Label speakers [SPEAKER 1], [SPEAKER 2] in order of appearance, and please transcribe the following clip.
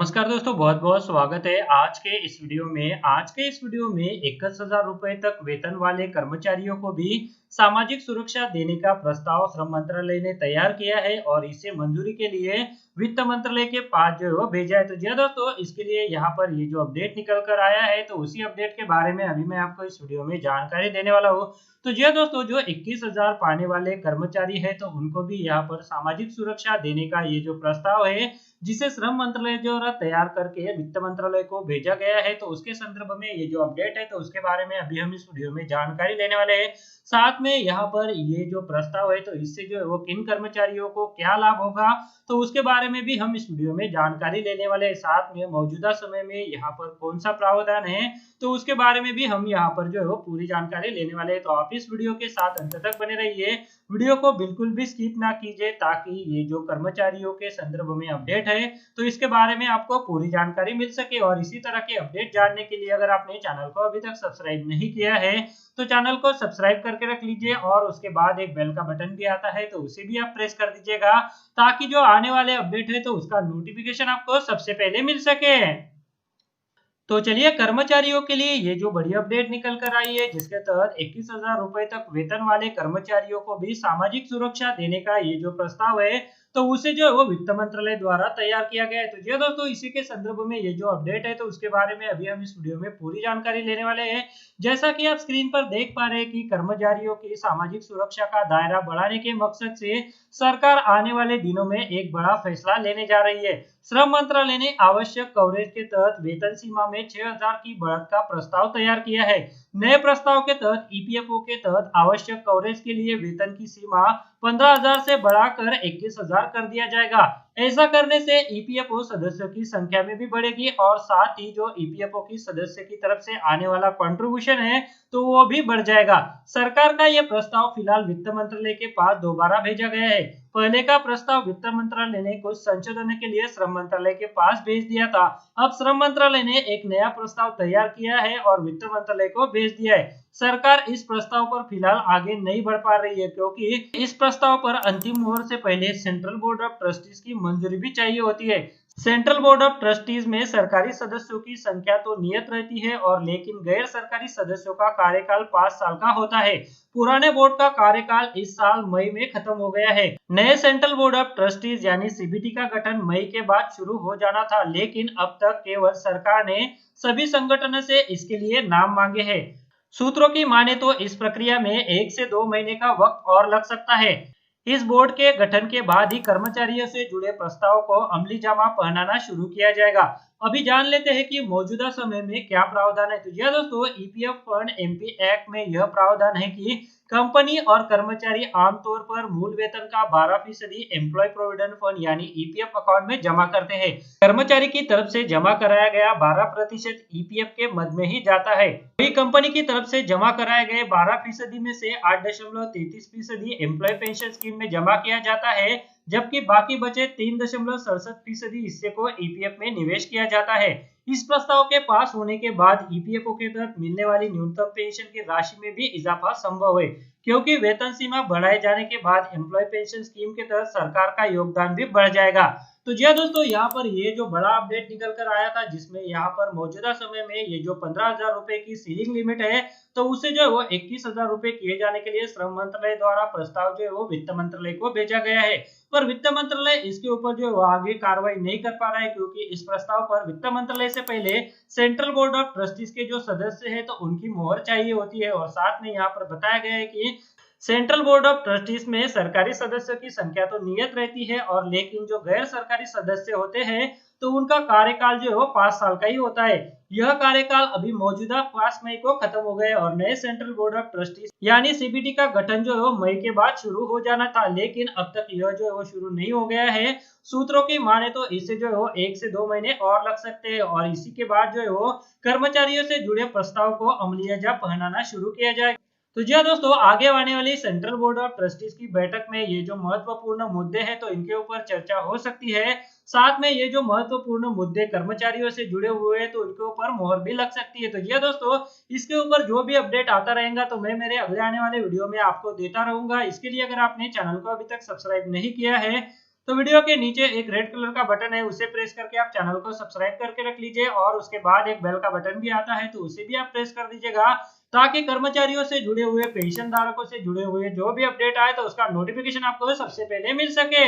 [SPEAKER 1] नमस्कार दोस्तों, बहुत बहुत स्वागत है आज के इस वीडियो में। आज के इस वीडियो में 21,000 रुपए तक वेतन वाले कर्मचारियों को भी सामाजिक सुरक्षा देने का प्रस्ताव श्रम मंत्रालय ने तैयार किया है और इसे मंजूरी के लिए वित्त मंत्रालय के पास जो है वो भेजा है। तो जी हाँ दोस्तों, इसके लिए यहाँ पर ये जो अपडेट निकल कर आया है, तो उसी अपडेट के बारे में अभी मैं आपको इस वीडियो में जानकारी देने वाला हूँ। तो जी हाँ दोस्तों, जो 21,000 पाने वाले कर्मचारी है, तो उनको भी यहाँ पर सामाजिक सुरक्षा देने का ये जो प्रस्ताव है, जिसे श्रम मंत्रालय द्वारा तैयार करके वित्त मंत्रालय को भेजा गया है, तो उसके संदर्भ में ये जो अपडेट है, तो उसके बारे में अभी हम इस वीडियो में जानकारी लेने वाले हैं। साथ में यहाँ पर ये जो प्रस्ताव है, तो इससे जो है वो किन कर्मचारियों को क्या लाभ होगा, तो उसके बारे में भी हम इस वीडियो में जानकारी लेने वाले हैं। साथ में मौजूदा समय में यहाँ पर कौन सा प्रावधान है, तो उसके बारे में भी हम यहाँ पर जो है वो पूरी जानकारी लेने वाले हैं। तो आप इस वीडियो के साथ अंत तक बने रहिए, वीडियो को बिल्कुल भी स्किप ना कीजिए, ताकि ये जो कर्मचारियों के संदर्भ में अपडेट है, तो इसके बारे में आपको पूरी जानकारी मिल सके। और इसी तरह के अपडेट जानने के लिए अगर आपने चैनल को अभी तक सब्सक्राइब नहीं किया है, तो चैनल को सब्सक्राइब करके रख लीजिए और उसके बाद एक बेल का बटन भी आता है, तो उसे भी आप प्रेस कर दीजिएगा, ताकि जो आने वाले अपडेट है, तो उसका नोटिफिकेशन आपको सबसे पहले मिल सके। तो चलिए, कर्मचारियों के लिए ये जो बड़ी अपडेट निकल कर आई है, जिसके तहत 21,000 रुपए तक वेतन वाले कर्मचारियों को भी सामाजिक सुरक्षा देने का ये जो प्रस्ताव है, तो उसे जो है वो वित्त मंत्रालय द्वारा तैयार किया गया है। तो जी दोस्तों, इसी के संदर्भ में ये जो अपडेट है, तो उसके बारे में अभी हम इस वीडियो में पूरी जानकारी लेने वाले हैं। जैसा कि आप स्क्रीन पर देख पा रहे हैं कि कर्मचारियों की सामाजिक सुरक्षा का दायरा बढ़ाने के मकसद से सरकार आने वाले दिनों में एक बड़ा फैसला लेने जा रही है। श्रम मंत्रालय ने आवश्यक कवरेज के तहत वेतन सीमा में 6,000 की बढ़त का प्रस्ताव तैयार किया है। नए प्रस्ताव के तहत ईपीएफओ के तहत आवश्यक कवरेज के लिए वेतन की सीमा 15,000 से बढ़ाकर 21,000 कर दिया जाएगा। ऐसा करने से ईपीएफओ सदस्यों की संख्या में भी बढ़ेगी और साथ ही जो ईपीएफओ की सदस्य की तरफ से आने वाला कंट्रीब्यूशन है, तो वो भी बढ़ जाएगा। सरकार का यह प्रस्ताव फिलहाल वित्त मंत्रालय के पास दोबारा भेजा गया है। पहले का प्रस्ताव वित्त मंत्रालय ने कुछ संशोधन के लिए श्रम मंत्रालय के पास भेज दिया था। अब श्रम मंत्रालय ने एक नया प्रस्ताव तैयार किया है और वित्त मंत्रालय को भेज दिया है। सरकार इस प्रस्ताव पर फिलहाल आगे नहीं बढ़ पा रही है, क्योंकि इस प्रस्ताव पर अंतिम मोहर से पहले सेंट्रल बोर्ड ऑफ ट्रस्टीज की मंजूरी भी चाहिए होती है। सेंट्रल बोर्ड ऑफ ट्रस्टीज में सरकारी सदस्यों की संख्या तो नियत रहती है, और लेकिन गैर सरकारी सदस्यों का कार्यकाल 5 साल का होता है। पुराने बोर्ड का कार्यकाल इस साल मई में खत्म हो गया है। नए सेंट्रल बोर्ड ऑफ ट्रस्टीज यानी सीबीटी का गठन मई के बाद शुरू हो जाना था, लेकिन अब तक केवल सरकार ने सभी संगठनों से इसके लिए नाम मांगे हैं। सूत्रों की माने तो इस प्रक्रिया में 1 से 2 महीने का वक्त और लग सकता है। इस बोर्ड के गठन के बाद ही कर्मचारियों से जुड़े प्रस्ताव को अमली जामा पहनाना शुरू किया जाएगा। अभी जान लेते हैं कि मौजूदा समय में क्या प्रावधान है। तो यह दोस्तों, ईपीएफ फंड एमपी एक्ट में यह प्रावधान है कि कंपनी और कर्मचारी आमतौर पर मूल वेतन का 12% एम्प्लॉय प्रोविडेंट फंड यानी ईपीएफ अकाउंट में जमा करते हैं। कर्मचारी की तरफ से जमा कराया गया 12% ईपीएफ के मद में ही जाता है। वही कंपनी की तरफ से जमा कराए गए 12% में से 8.33% एम्प्लॉय पेंशन स्कीम में जमा किया जाता है, जबकि बाकी बचे 3.67% हिस्से को ईपीएफ में निवेश किया जाता है। इस प्रस्ताव के पास होने के बाद ईपीएफओ के तहत मिलने वाली न्यूनतम पेंशन की राशि में भी इजाफा संभव है, क्योंकि वेतन सीमा बढ़ाए जाने के बाद एम्प्लॉय पेंशन स्कीम के तहत सरकार का योगदान भी बढ़ जाएगा। तो जी दोस्तों, यहाँ पर ये जो बड़ा अपडेट निकल कर आया था, जिसमें यहाँ पर मौजूदा समय में ये जो 15,000 रुपए की सीलिंग लिमिट है, तो उसे जो है वो 21,000 रुपए किए जाने के लिए श्रम मंत्रालय द्वारा प्रस्ताव जो है वो वित्त मंत्रालय को भेजा गया है। पर वित्त मंत्रालय इसके ऊपर जो है वो आगे कार्रवाई नहीं कर पा रहा है, क्योंकि इस प्रस्ताव पर वित्त मंत्रालय से पहले सेंट्रल बोर्ड ऑफ ट्रस्टीज के जो सदस्य है, तो उनकी मोहर चाहिए होती है। और साथ में यहाँ पर बताया गया है कि सेंट्रल बोर्ड ऑफ ट्रस्टीज में सरकारी सदस्यों की संख्या तो नियत रहती है, और लेकिन जो गैर सरकारी सदस्य होते हैं, तो उनका कार्यकाल जो है वो 5 साल का ही होता है। यह कार्यकाल अभी मौजूदा 5 मई को खत्म हो गया और नए सेंट्रल बोर्ड ऑफ ट्रस्टीज यानी सीबीटी का गठन जो है वो मई के बाद शुरू हो जाना था, लेकिन अब तक यह जो है वो शुरू नहीं हो गया है। सूत्रों की माने तो इससे जो है वो 1 से 2 महीने और लग सकते हैं, और इसी के बाद जो है वो कर्मचारियों से जुड़े प्रस्ताव को अमलियाजा पहनाना शुरू किया जाएगा। तो जी हाँ दोस्तों, आगे आने वाली सेंट्रल बोर्ड ऑफ ट्रस्टीज की बैठक में ये जो महत्वपूर्ण मुद्दे हैं, तो इनके ऊपर चर्चा हो सकती है। साथ में ये जो महत्वपूर्ण मुद्दे कर्मचारियों से जुड़े हुए हैं, तो उनके ऊपर मोहर भी लग सकती है। तो जी हाँ दोस्तों, इसके ऊपर जो भी अपडेट आता रहेगा, तो मैं मेरे अगले आने वाले वीडियो में आपको देता रहूंगा। इसके लिए अगर आपने चैनल को अभी तक सब्सक्राइब नहीं किया है, तो वीडियो के नीचे एक रेड कलर का बटन है, उसे प्रेस करके आप चैनल को सब्सक्राइब करके रख लीजिए और उसके बाद एक बेल का बटन भी आता है, तो उसे भी आप प्रेस कर दीजिएगा ताकि कर्मचारियों से जुड़े हुए, पेंशन धारकों से जुड़े हुए जो भी अपडेट आए तो उसका नोटिफिकेशन आपको सबसे पहले मिल सके।